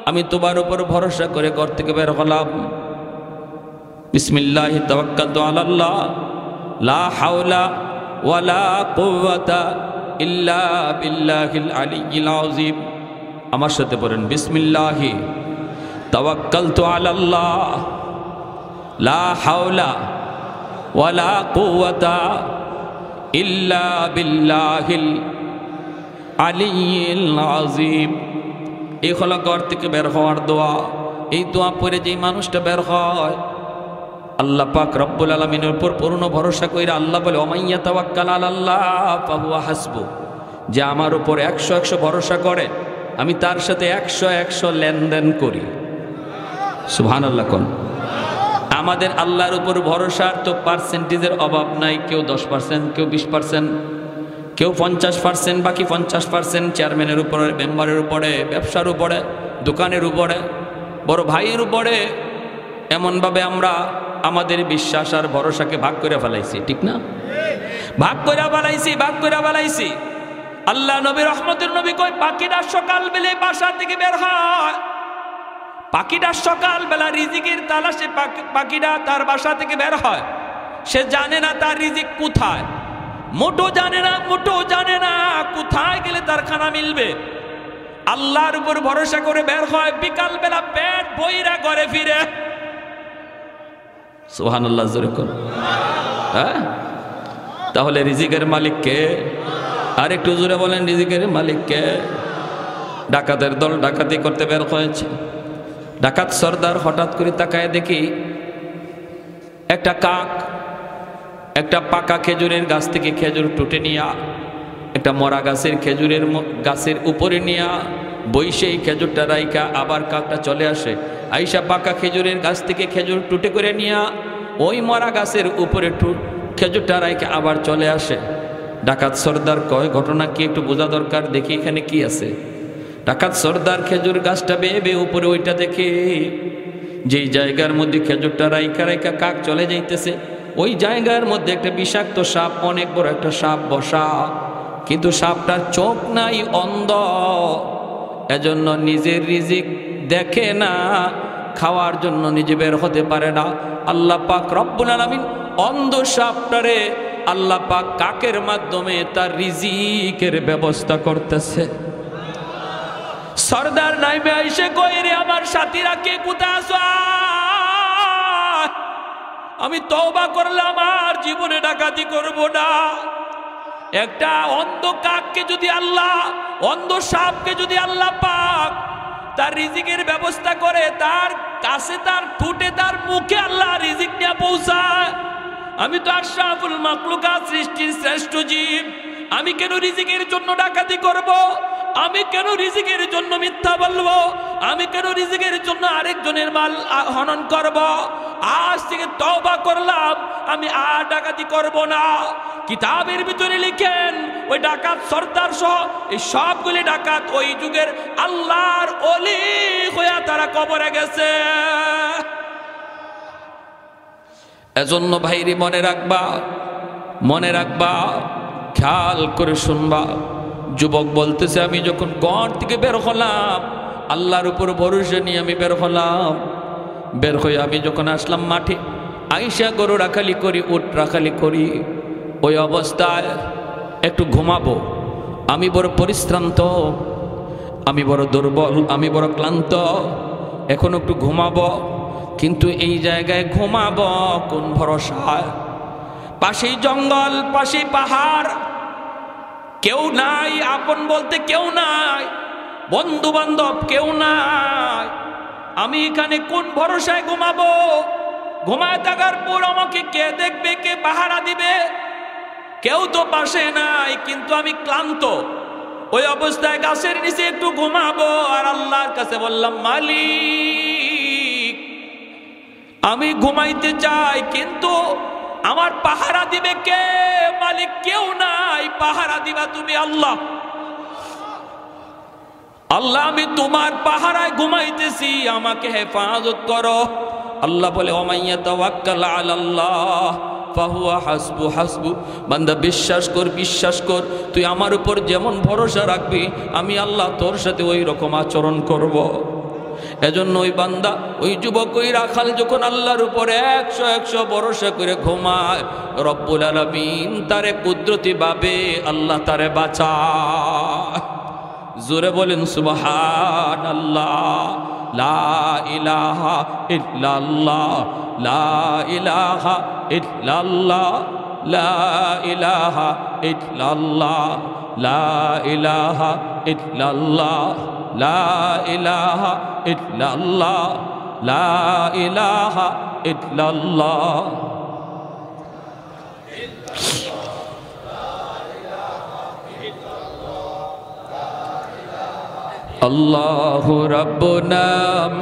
আমি তোমার উপর ভরসা করে ঘর থেকে বের হলাম, বিসমিল্লাহি তাওয়াক্কালতু আলাল্লাহ, লা হাওলা ওয়ালা কুওয়াতা ইল্লা বিল্লাহিল আলিয়্যিল আযীম। আমার সাথে পড়েন, বিসমিল্লাহি তাওয়াক্কালতু আলাল্লাহ, লা হাওলা ওয়ালা কুওয়াতা ইল্লা বিল্লাহিল আলিয়্যিল আযীম। এই হলো ঘর থেকে বের হওয়ার দোয়া। এই দোয়া পড়ে যেই মানুষটা বের হয় আল্লাহ পাক রব্বুল আলামিনের উপর পূর্ণ ভরসা কইরা আল্লাহ বলে, ওমাইয়া তাওয়াক্কাল আলাল্লাহ ফাহুয়া হাসবু, যে আমার উপর 100 ভরসা করে আমি তার সাথে 100 লেনদেন করি। সুবহানাল্লাহ কোন। আমাদের আল্লাহর উপর ভরসার তো পার্সেন্টেজের অভাব নাই, কেউ 10%, কেউ 20%, কেউ 50%, বাকি 50% চেয়ারম্যানের উপরে, মেম্বারের উপরে, ব্যবসার উপরে, দোকানের উপরে, বড় ভাইয়ের উপরে। এমনভাবে আমরা আমাদের বিশ্বাস আর ভরসাকে ভাগ করে ফেলাইছি, ঠিক না? ভাগ করে ফেলাইছি। আল্লাহ নবী রহমতের নবী কই, পাখিটা সকাল বেলায় বাসা থেকে বের হয়, পাখিটা সকাল বেলা রিজিকের তালাশে পাখিটা তার বাসা থেকে বের হয়। সে জানে না তার রিজিক কোথায়, মোটো জানে না কোথায় গেলে তার খানা মিলবে। আল্লাহর উপর ভরসা করে বের হয়, বিকাল বেলা পেট বইরা ঘরে ফিরে। সুবহানাল্লাহ জোরে কোন। হ্যাঁ, তাহলে রিজিকের মালিক কে? আর একটু জোরে বলেন, রিজিকের মালিক কে? ডাকাতের দল ডাকাতি করতে বের হয়েছে। ডাকাত সর্দার হঠাৎ করে তাকায় দেখি একটা কাক একটা পাকা খেজুরের গাছ থেকে খেজুর টুটে নিয়া একটা মরা গাছের খেজুরের গাছের উপরে নিয়া বইসেই খেজুরটা রাইকা আবার কাকটা চলে আসে, আইসা পাকা খেজুরের গাছ থেকে খেজুর টুটে করে নিয়া ওই মরা গাছের উপরে খেজুরটা রাইকা আবার চলে আসে। ডাকাত সর্দার কয়, ঘটনা কি একটু বোঝা দরকার, দেখি এখানে কি আছে। ডাকাত সর্দার খেজুর গাছটা বেয়ে বেয়ে উপরে ওইটা দেখে যেই জায়গার মধ্যে খেজুরটা রাইকা রাইকা কাক চলে যাইতেছে ওই জায়গার মধ্যে একটা বিষাক্ত সাপ, অনেক বড় একটা সাপ বসা, কিন্তু সাপটার চোখ নাই, অন্ধ, এজন্য নিজের রিজিক দেখে না, খাওয়ার জন্য নিজে বের হতে পারে না। আল্লাহ পাক রব্বুল আলামিন অন্ধ সাপটারে আল্লাহ পাক কাকের মাধ্যমে তার রিজিকের ব্যবস্থা করতেছে। সর্দার নাইমে আইসে কই, রে আমার সাথীরা কে কোথায় আছো? আমি তওবা করলাম, আর জীবনে ডাকাতি করব না। একটা অন্ধ কাককে যদি আল্লাহ, অন্ধ সাপকে যদি আল্লাহ পাক তার রিজিকের ব্যবস্থা করে, তার কাছে, তার ঠোঁটে, তার মুখে আল্লাহ রিজিক নিয়ে পৌঁছায়, আমি তো আশরাফুল মাখলুকাত, সৃষ্টির শ্রেষ্ঠ জীব, আমি কেন রিজিকের জন্য ডাকাতি করব? আমি কেন রিজিকের জন্য মিথ্যা বলবো? আমি কেন রিজিকের জন্য আরেকজনের মাল হনন করব? আজ থেকে তওবা করলাম, আমি আর ডাকাতি করব না। কিতাবের ভিতরে লিখেন ওই ডাকাত সর্দার সহ এই সবগুলি ডাকাত ওই যুগের আল্লাহর ওলি হইয়া তারা কবরে গেছে। এজন্য ভাইরি মনে রাখবা, মনে রাখবা, খেয়াল করে শুনবা। যুবক বলতেছে, আমি যখন ঘর থেকে বের হলাম, আল্লাহর উপর ভরসা নিয়ে আমি বের হলাম, বের হয়ে আমি যখন আসলাম মাঠে, আইসা গরু রাখালি করি, উট রাখালি করি, ওই অবস্থায় একটু ঘুমাবো। আমি বড় পরিশ্রান্ত, আমি বড় দুর্বল, আমি বড় ক্লান্ত, এখন একটু ঘুমাবো। কিন্তু এই জায়গায় ঘুমাবো কোন ভরসায়? পাশেই জঙ্গল, পাশেই পাহাড়, কেউ নাই, আপন বলতে কেউ নাই, বন্ধু বান্ধব কেউ নাই। আমি এখানে কোন ভরসায় ঘুমাবো? ঘুমায় থাকার পর আমাকে কে দেখবে, কে পাহারা দিবে? কেউ তো পাশে নাই, কিন্তু আমি ক্লান্ত। ওই অবস্থায় গাছের নিচে একটু ঘুমাবো আর আল্লাহর কাছে বললাম, মালিক আমি ঘুমাইতে চাই, কিন্তু আমার পাহারা দিবে কে? মালিক কেউ নাই, পাহারা দিবা তুমি আল্লাহ। আল্লাহ আমি তোমার পাহারায় ঘুমাইতেছি, আমাকে হেফাজত করো। আল্লাহ বলে, ওমাইয়া তাওয়াক্কাল আলাল্লাহ ফাহুয়া হাসবু হাসবু। বান্দা বিশ্বাস কর, বিশ্বাস কর, তুই আমার উপর যেমন ভরসা রাখবি আমি আল্লাহ তোর সাথে ওই রকম আচরণ করব। এজন্য ওই বান্দা, ওই যুবক, ওই রাখাল যখন আল্লাহর উপরে 100 ভরসা করে ঘুমায়, রব্বুল আলামিন তারে কুদরতি ভাবে আল্লাহ তারে বাঁচায়। জোরে বলেন সুবহানাল্লাহ। লা ইলাহা ইল্লাল্লাহ, লা ইলাহা ইল্লাল্লাহ, লা ইলাহা ইল্লাল্লাহ, লা ইলাহা ইল্লাল্লাহ, লা ইলাহা ইল্লাল্লাহ, লা ইলাহা ইল্লাল্লাহ। আল্লাহু রাব্বুনা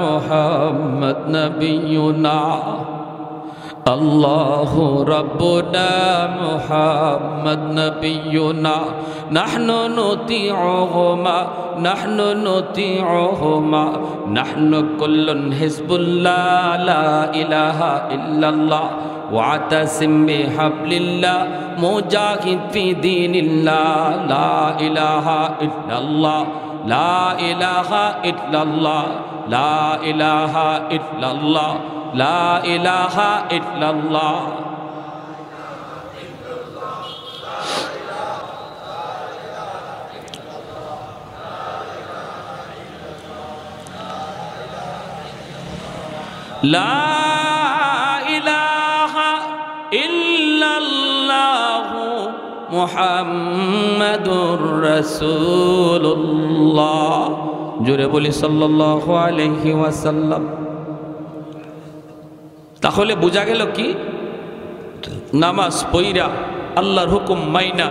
মুহাম্মদ নবিয়ুনা, আল্লাহু রাব্বুনা মুহাম্মদ নবিয়ুনা, নাহনু নুতিউহুমা, নাহনু নুতিউহুমা, নাহনু কুল্লুন হিজবুল্লাহ, লা ইলাহা ইল্লাল্লাহ, ওয়াতাসিম বিহাবলিল্লাহ, মুজাহিদ ফি দীনিল্লাহ, লা ইলাহা ইল্লাল্লাহ, লা ইলাহা ইল্লাল্লাহ, লা ইলাহা ইল্লাল্লাহ, লা ইলাহা ইল্লাল্লাহ। লা ইলাহা ইল্লাল্লাহু মুহাম্মাদুর রাসূলুল্লাহ। জোরে বলি সাল্লাল্লাহু আলাইহি ওয়াসাল্লাম। তাহলে বোঝা গেল কি, নামাজ পইরা আল্লাহর হুকুম মাইনা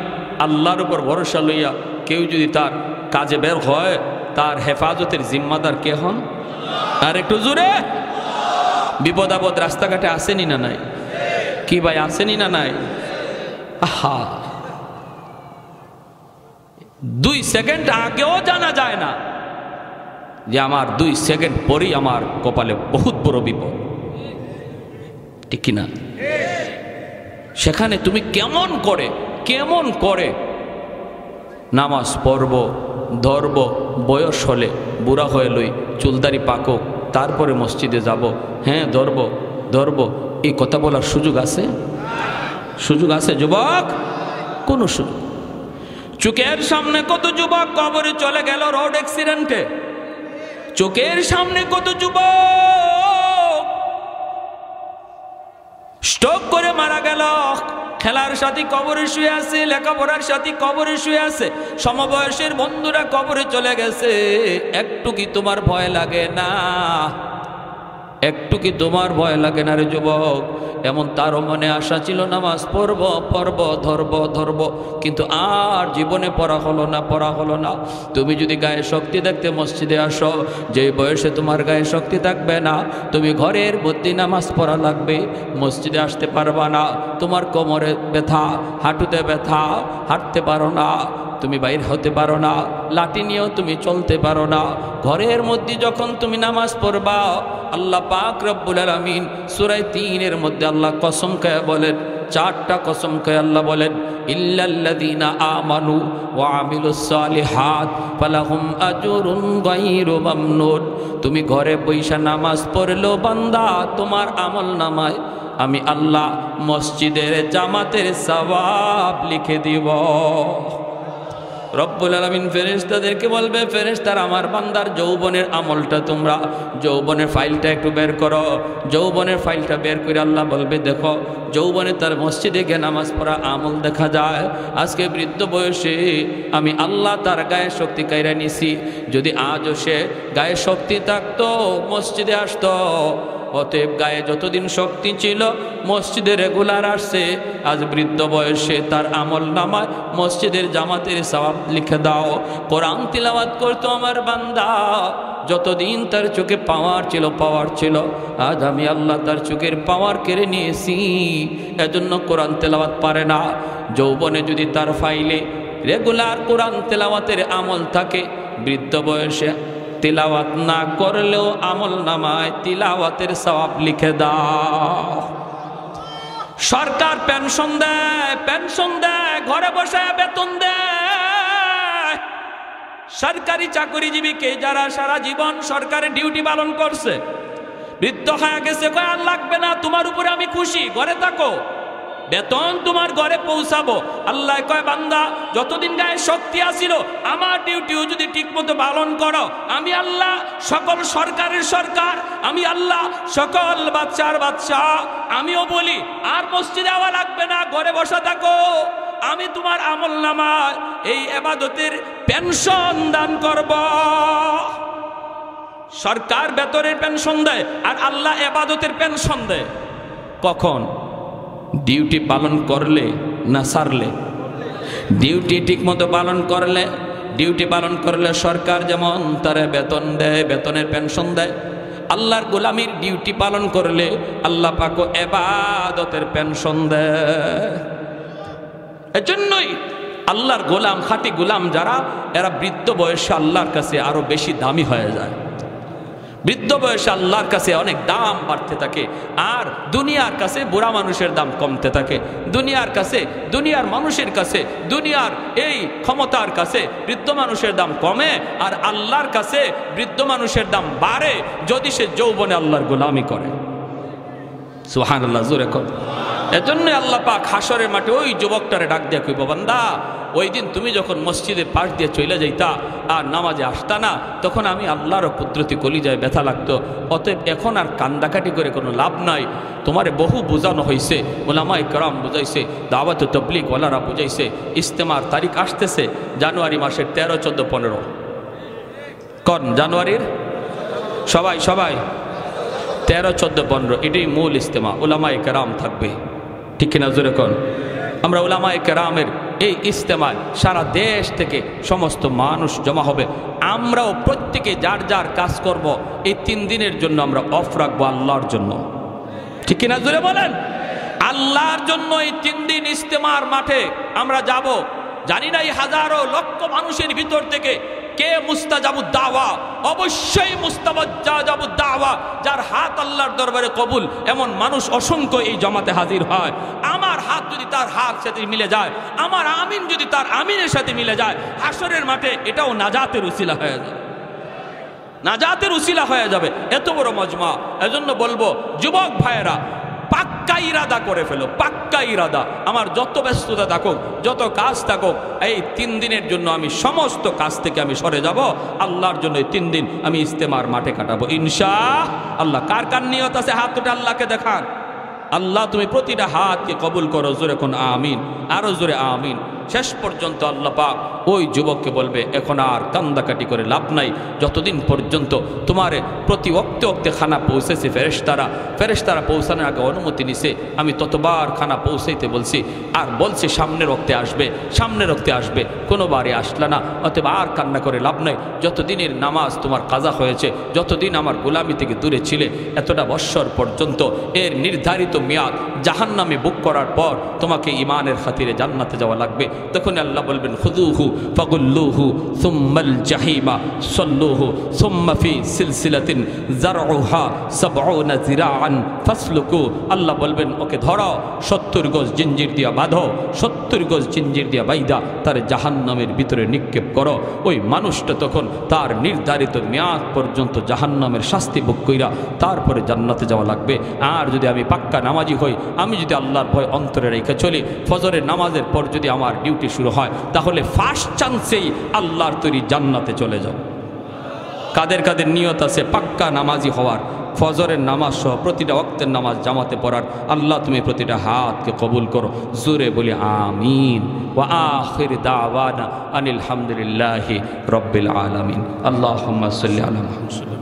আল্লাহর উপর ভরসা লইয়া কেউ যদি তার কাজে বের হয়, তার হেফাজতের জিম্মাদার কে হন? আর একটু জোরে। বিপদ আপদ রাস্তাঘাটে আসেনি না নাই? কি ভাই, আসেনি না নাই? আহা, 2 সেকেন্ড আগেও জানা যায় না যে আমার 2 সেকেন্ড পরেই আমার কপালে বহুত বড় বিপদ, ঠিক কিনা? সেখানে তুমি কেমন করে নামাজ পড়ব, ধরব, বয়স হলে বুড়া হয়ে লই, চুলদারি পাকক, তারপরে মসজিদে যাব, হ্যাঁ ধরব, এই কথা বলার সুযোগ আছে? সুযোগ আছে যুবক? কোন সুযোগ? চোখের সামনে কত যুবক কবরে চলে গেল রোড অ্যাক্সিডেন্টে। চোখের সামনে কত যুবক স্ট্রোক করে মারা গেল। খেলার সাথী কবরে শুয়ে আছে, লেখাপড়ার সাথী কবরে শুয়ে আছে, সমবয়সের বন্ধুরা কবরে চলে গেছে। একটু কি তোমার ভয় লাগে না? একটু কি তোমার ভয় লাগে না রে যুবক? এমন তারও মনে আশা ছিল নামাজ পড়ব পড়ব ধরব, কিন্তু আর জীবনে পড়া হলো না। তুমি যদি গায়ে শক্তি দেখতে মসজিদে আসো, যে বয়সে তোমার গায়ে শক্তি থাকবে না, তুমি ঘরের মধ্যে নামাজ পড়া লাগবে, মসজিদে আসতে পারবা না। তোমার কোমরে ব্যথা, হাঁটুতে ব্যথা, হাঁটতে পারো না, তুমি বাইর হতে পারো না, লাঠি নিয়েও তুমি চলতে পারো না। ঘরের মধ্যে যখন তুমি নামাজ পড়বা, আল্লাহ পাক রব্বুল আলামিন সূরা ৩-এর মধ্যে আল্লাহ কসম খেয়ে বলেন, 4টা কসম খেয়ে আল্লাহ বলেন, ইল্লাল্লাযীনা আমানু ওয়া আমিলুস সালিহাত ফালাহুম আজরুন গায়রু মামনুন। তুমি ঘরে বইসা নামাজ পড়লো বান্দা, তোমার আমল নামায় আমি আল্লাহ মসজিদের জামাতের সওয়াব লিখে দিব। রব্বুল আলামিন ফেরেশতাদেরকে বলবে, ফেরেশতারা আমার বান্দার যৌবনের আমলটা তোমরা যৌবনের ফাইলটা একটু বের করো। যৌবনের ফাইলটা বের করে আল্লাহ বলবে, দেখো যৌবনে তার মসজিদে গিয়ে নামাজ পড়া আমল দেখা যায়। আজকে বৃদ্ধ বয়সে আমি আল্লাহ তার গায়ে শক্তি কাইরা নিছি। যদি আজও সে গায়ে শক্তি থাকতো মসজিদে আসতো। অতএব গায়ে যতদিন শক্তি ছিল মসজিদে রেগুলার আসছে, আজ বৃদ্ধ বয়সে তার আমল নামায় মসজিদের জামাতের সওয়াব লিখে দাও। কোরআন তিলাওয়াত করতো আমার বান্দা, যতদিন তার চোখে পাওয়ার ছিল, আজ আমি আল্লাহ তার চোখের পাওয়ার কেড়ে নিয়েছি, এজন্য কোরআন তেলাওয়াত পারে না। যৌবনে যদি তার ফাইলে রেগুলার কোরআন তেলাওয়াতের আমল থাকে, বৃদ্ধ বয়সে তিলাওয়াত না করলেও আমল নামায় তিলাওয়াতের সওয়াব লিখে দাও। সরকার পেনশন দেয়, ঘরে বসে বেতন দেয়। সরকারি চাকরিজীবীকে যারা সারা জীবন সরকারের ডিউটি পালন করছে, বৃদ্ধ হয়ে গেছে, কয় আর লাগবে না, তোমার উপরে আমি খুশি, ঘরে থাকো, বেতন তোমার ঘরে পৌঁছাবো। আল্লাহ কয়, বান্দা যতদিন গায়ে শক্তি আসিল আমার ডিউটিও যদি ঠিকমতো পালন করো, আমি আল্লাহ সকল সরকারের সরকার, আমি আল্লাহ সকল বাচ্চার বাচ্চা, আমিও বলি আর মসজিদে আওয়া লাগবে না, ঘরে বসা থাকো, আমি তোমার আমল নামায় এই ইবাদতের পেনশন দান করব। সরকার বেতনের পেনশন দেয় আর আল্লাহ ইবাদতের পেনশন দেয়। কখন? ডিউটি পালন করলে না সারলে? ডিউটি ঠিক মতো পালন করলে সরকার যেমন তারা বেতন দেয়, বেতনের পেনশন দেয়। আল্লাহর গোলামির ডিউটি পালন করলে আল্লাহ পাকও ইবাদতের পেনশন দেয়। এজন্যই আল্লাহর গোলাম, খাঁটি গোলাম যারা, এরা বৃদ্ধ বয়সে আল্লাহর কাছে আরো বেশি দামি হয়ে যায়। বৃদ্ধ বয়সে আল্লাহর কাছে অনেক দাম বাড়তে থাকে, আর দুনিয়ার কাছে বুড়া মানুষের দাম কমতে থাকে। দুনিয়ার মানুষের কাছে, দুনিয়ার এই ক্ষমতার কাছে বৃদ্ধ মানুষের দাম কমে, আর আল্লাহর কাছে বৃদ্ধ মানুষের দাম বাড়ে যদি সে যৌবনে আল্লাহর গোলামি করে। সুবহানাল্লাহ, জোরে কর। এজন্য আল্লাহ পাক হাসরের মাঠে ওই যুবকটারে ডাক দিয়ে কইব, বান্দা ওই দিন তুমি যখন মসজিদের পাশ দিয়ে চলে যাইতা আর নামাজে আসতা না, তখন আমি আল্লাহর কুদরতি কলিজায় ব্যথা লাগতো। অতএব এখন আর কান্দাকাটি করে কোনো লাভ নাই। তোমারে বহু বোঝানো হয়েছে, ওলামায়ে কেরাম বুঝাইছে, দাওয়াত তাবলীগ ওয়ালারা বুঝাইছে। ইজতেমার তারিখ আসতেছে জানুয়ারি মাসের 13, 14, 15 কোন জানুয়ারির? সবাই 13, 14, 15 এটাই মূল ইজতেমা। ওলামায়ে কেরাম থাকবে, ঠিক কিনা জোরে কোন? আমরা ওলামায়ে কেরামের এই ইজতেমায় সারা দেশ থেকে সমস্ত মানুষ জমা হবে। আমরাও প্রত্যেকে যার যার কাজ করব। এই 3 দিনের জন্য আমরা অফ রাখবো আল্লাহর জন্য, ঠিক কিনা জোরে বলেন? আল্লাহর জন্য এই 3 দিন ইজতেমার মাঠে আমরা যাব। জানি না এই হাজারো লক্ষ মানুষের ভিতর থেকে কে মুস্তাজাবুদ দাওয়া, অবশ্যই মুস্তাজাবুদ দাওয়া, যার হাত আল্লাহর দরবারে কবুল, এমন মানুষ অসংখ্য এই জমাতে হাজির হয়। আমার হাত যদি তার হাত সাথে মিলে যায়, আমার আমিন যদি তার আমিনের সাথে মিলে যায়, হাসরের মাঠে এটাও নাজাতের উসিলা হয়ে যাবে, নাজাতের উসিলা হয়ে যাবে। এত বড় মজমা। এজন্য বলবো যুবক ভাইয়েরা, পাক্কা ইরাদা করে ফেলো, পাক্কা ইরাদা। আমার যত ব্যস্ততা থাকুক, যত কাজ থাকুক, এই 3 দিনের জন্য আমি সমস্ত কাজ থেকে আমি সরে যাব। আল্লাহর জন্য এই 3 দিন আমি ইজতেমার মাঠে কাটাবো ইনশাআল্লাহ। কার কার নিয়ত আছে হাত উঠে আল্লাহকে দেখান। আল্লাহ তুমি প্রতিটা হাতকে কবুল করো, জোরে কোন আমিন, আরো জোরে আমিন। শেষ পর্যন্ত আল্লাহ পাক ওই যুবককে বলবে এখন আর কান্দাকাটি করে লাভ নাই, যতদিন পর্যন্ত তোমার প্রতি ওক্তে ওক্তে খানা পৌঁছেছে ফেরেশতারা পৌঁছানোর আগে অনুমতি নিছে, আমি ততবার খানা পৌঁছাইতে বলছি আর বলছি সামনের ওক্তে আসবে, কোনোবারই আসলে না। অতএব আর কান্না করে লাভ নাই, যতদিনের নামাজ তোমার কাজা হয়েছে, যতদিন আমার গোলামি থেকে দূরে ছিলে, এতটা বৎসর পর্যন্ত এর নির্ধারিত মেয়াদ জাহান্নামে বুক করার পর তোমাকে ঈমানের খাতিরে জান্নাতে যাওয়া লাগবে। তখন আল্লাহ বলবেন খুযুহু ফাগুল্লুহু সুম্মাল জাহিমা সাল্লুহু সুম্মা ফি সিলসিলাতিন যারউহা ৭০ যিরাআন ফাসলুকু। আল্লাহ বলবেন ওকে ধরো, ৭০ গজ জিঞ্জির দিয়া বাঁধো, ৭০ গজ জিঞ্জির দিয়া বাইদা তার জাহান্নামের ভিতরে নিক্ষেপ করো। ওই মানুষটা তখন তার নির্ধারিত মেয়াদ পর্যন্ত জাহান্নামের শাস্তি ভোগ কইরা তারপরে জান্নাতে যাওয়া লাগবে। আর যদি আমি পাক্কা নামাজি হই, আমি যদি আল্লাহর ভয় অন্তরে রেখে চলি, ফজরের নামাজের পর যদি আমার ডিউটি শুরু হয়, তাহলে ফার্স্ট চান্সেই আল্লাহর তৈরি জান্নাতে চলে যাও। কাদের কাদের নিয়ত আছে পাক্কা নামাজি হওয়ার, ফজরের নামাজ সহ প্রতিটা ওয়াক্তের নামাজ জামাতে পড়ার, আল্লাহ তুমি প্রতিটা হাতকে কবুল করো। জোরে বলি আমিন। ওয়া আখির দাওয়ানা আনিল হামদুলিল্লাহি রাব্বিল আলামিন। আল্লাহুম্মা সাল্লি আলা মুহাম্মাদ।